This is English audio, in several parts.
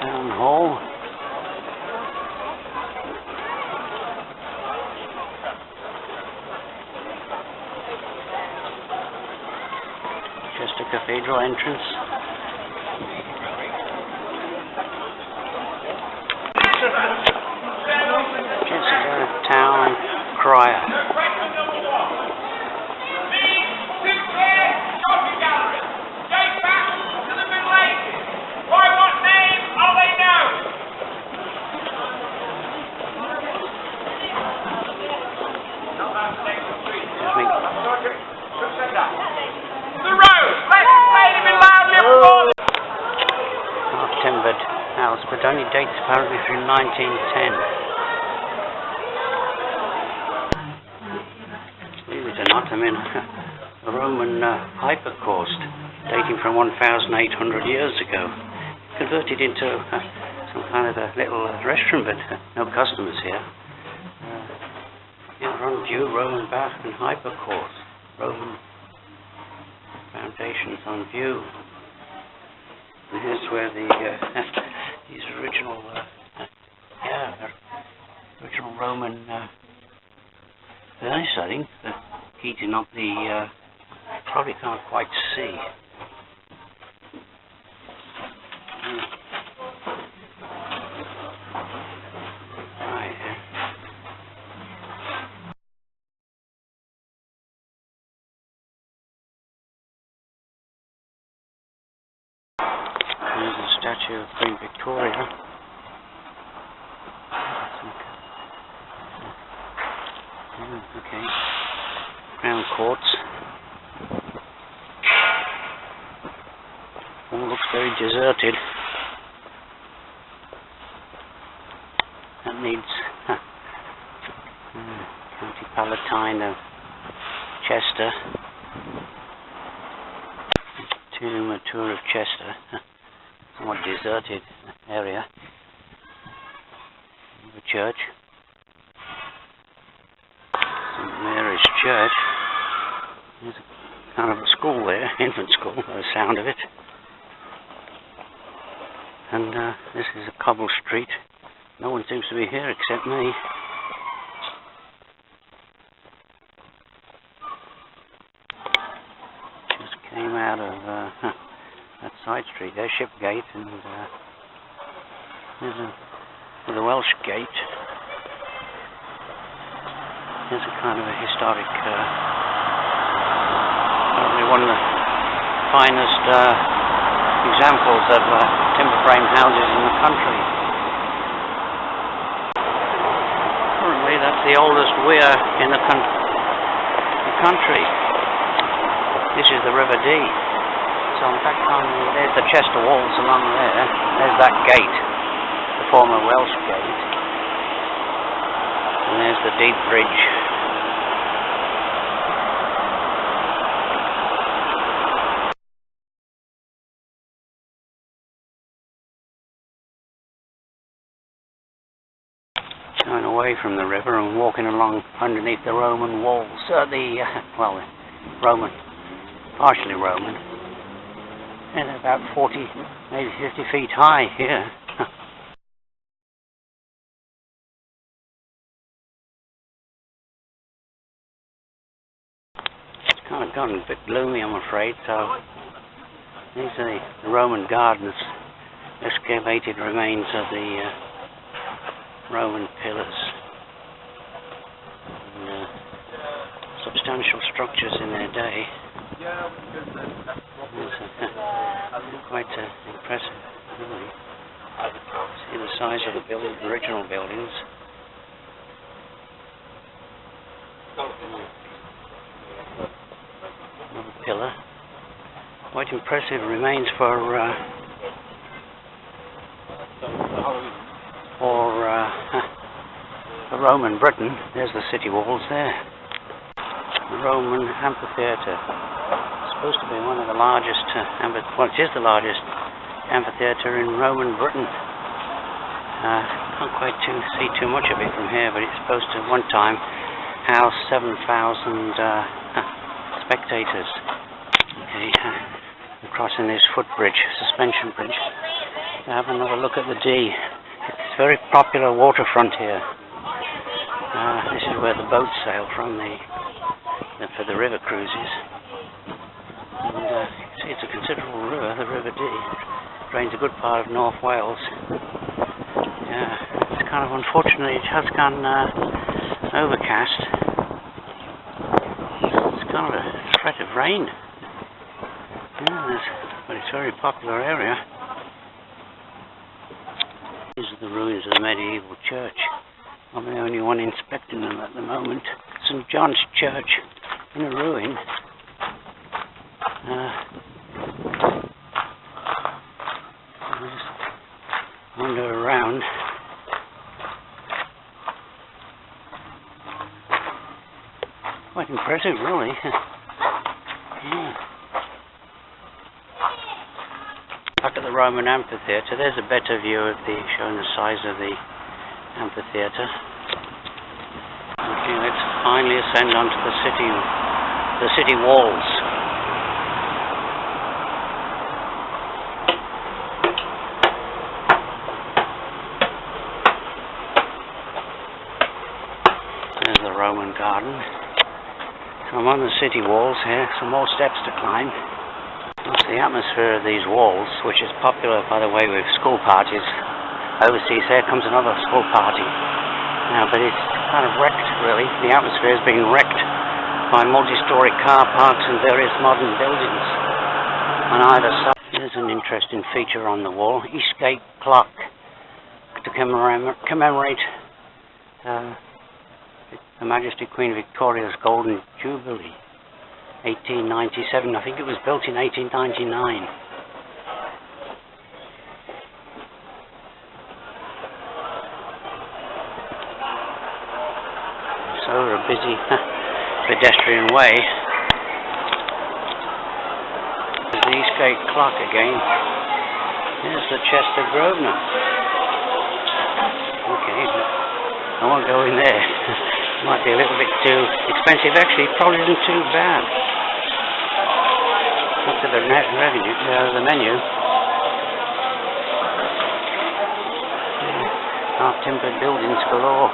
Town Hall. Chester Cathedral entrance. Chester Town Crier. Half-timbered house, but only dates apparently from 1910. Believe it or not, I mean, a Roman hypercaust dating from 1,800 years ago, converted into some kind of a little restaurant, but no customers here. On view, Roman bath and hypercaust, Roman foundations on view. And here's where these original Roman furnace, I think, heating up the probably can't quite see. There's a statue of Queen Victoria. Okay. Crown Courts. All looks very deserted. That needs County Palatine of Chester. Tomb and tour of Chester. Somewhat deserted area. The church. St. Mary's Church. There's a kind of a school there, infant school, by the sound of it. And this is a cobble street. No one seems to be here except me. Just came out of that side street there, Shipgate, and there's a Welsh Gate. There's a kind of a historic, probably one of the finest examples of timber frame houses in the country. Currently, that's the oldest weir in the country. This is the River Dee. So in fact, there's the Chester walls along there. There's that gate, the former Welsh Gate. And there's the Deep Bridge. Going away from the river and walking along underneath the Roman walls. Roman, partially Roman. And about 40, maybe 50 feet high here. It's kind of gone a bit gloomy, I'm afraid, so these are the Roman gardens, excavated remains of the Roman pillars. And, substantial structures in their day. Quite impressive, really. See the size of the original buildings. Another pillar. Quite impressive remains for Roman Britain. There's the city walls there. The Roman amphitheatre. Supposed to be one of the largest, it is the largest amphitheatre in Roman Britain. Can't quite see too much of it from here, but it's supposed to one time house 7,000 spectators. Okay, I'm crossing this footbridge, suspension bridge. have another look at the Dee. It's a very popular waterfront here. This is where the boats sail from for the river cruises. And you see, it's a considerable river, the River Dee. It drains a good part of North Wales. It's kind of unfortunate it has gone overcast. It's kind of a threat of rain. But it's a very popular area. These are the ruins of the medieval church. I'm the only one inspecting them at the moment. St. John's Church in a ruin. I'll just wander around. Quite impressive, really. Back at the Roman amphitheatre, there's a better view of showing the size of the amphitheatre. Okay, let's finally ascend onto the city walls. There's the Roman garden. So I'm on the city walls here, some more steps to climb. That's the atmosphere of these walls, which is popular, by the way, with school parties. Overseas, there comes another school party. But it's kind of wrecked, really. The atmosphere is being wrecked by multi-story car parks and various modern buildings on either side. There's an interesting feature on the wall, Eastgate clock, to commemorate Her Majesty Queen Victoria's Golden Jubilee, 1897. I think it was built in 1899. So a busy pedestrian way. There's the Eastgate clock again. Here's the Chester Grosvenor. Okay, I won't go in there. Might be a little bit too expensive. Actually, it probably isn't too bad. Look at the menu. Half-timbered buildings galore.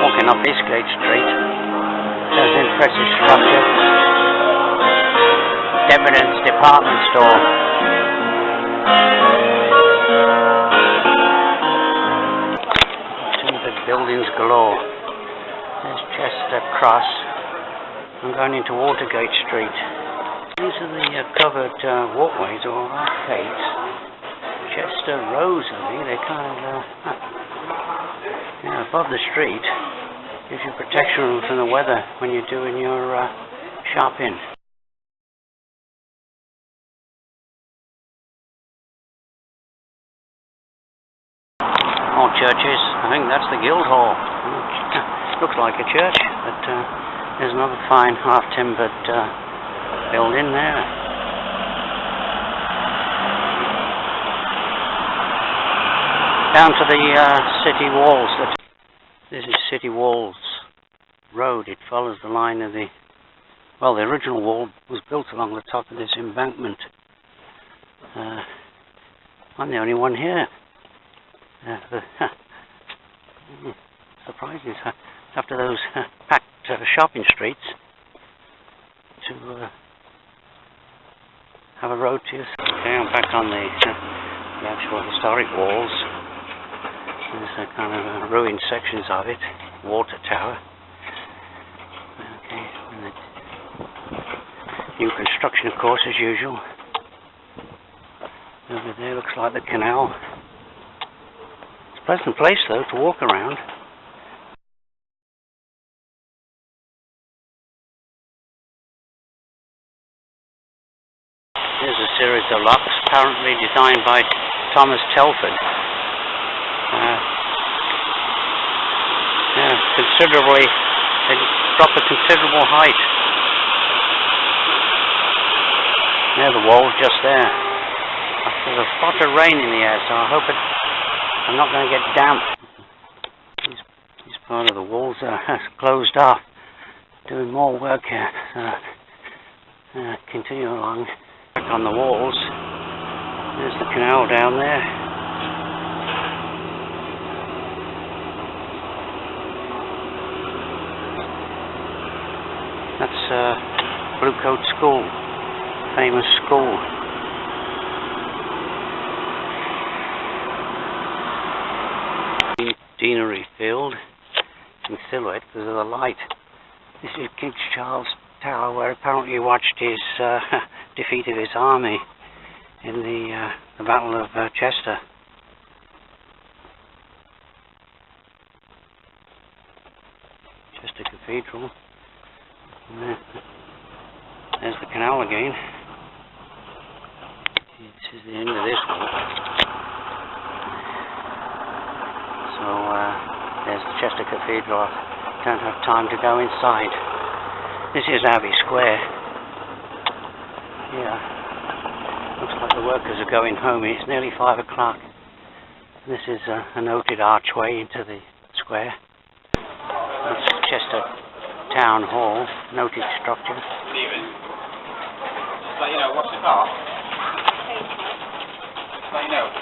Walking up Eastgate Street, there's an impressive structure. Debenhams department store. Timbered buildings galore. There's Chester Cross. I'm going into Watergate Street. These are the covered walkways or arcades. Chester Rows, I think. They're kind of above the street. Gives you protection from the weather when you're doing your shopping. More churches. I think that's the Guildhall. Looks like a church, but there's another fine half-timbered building there. Down to the city walls. This is City Walls Road. It follows the line of the original wall was built along the top of this embankment. I'm the only one here. Surprises after those packed shopping streets to have a road to yourself. Okay, I'm back on the actual historic walls. There's a kind of ruined sections of it. Water tower. Okay, and the new construction, of course, as usual. Over there looks like the canal. It's a pleasant place, though, to walk around. There's a series of locks, apparently designed by Thomas Telford. Considerably, they drop a considerable height. There, the wall's just there. There's a spot of rain in the air, so I hope I'm not going to get damp. This part of the walls are closed off. Doing more work here. Continue along. Back on the walls. There's the canal down there. That's Bluecoat School, famous school. Deanery Field in silhouette because of the light. This is King Charles Tower, where apparently he watched his defeat of his army in the Battle of Chester. Chester Cathedral. There's the canal again. This is the end of this one. So there's the Chester Cathedral. I don't have time to go inside. This is Abbey Square. Yeah. Looks like the workers are going home. It's nearly 5 o'clock. This is a noted archway into the square. That's Chester Town Hall, noted structure. Stephen, just let you know, what's the car? Just let you know.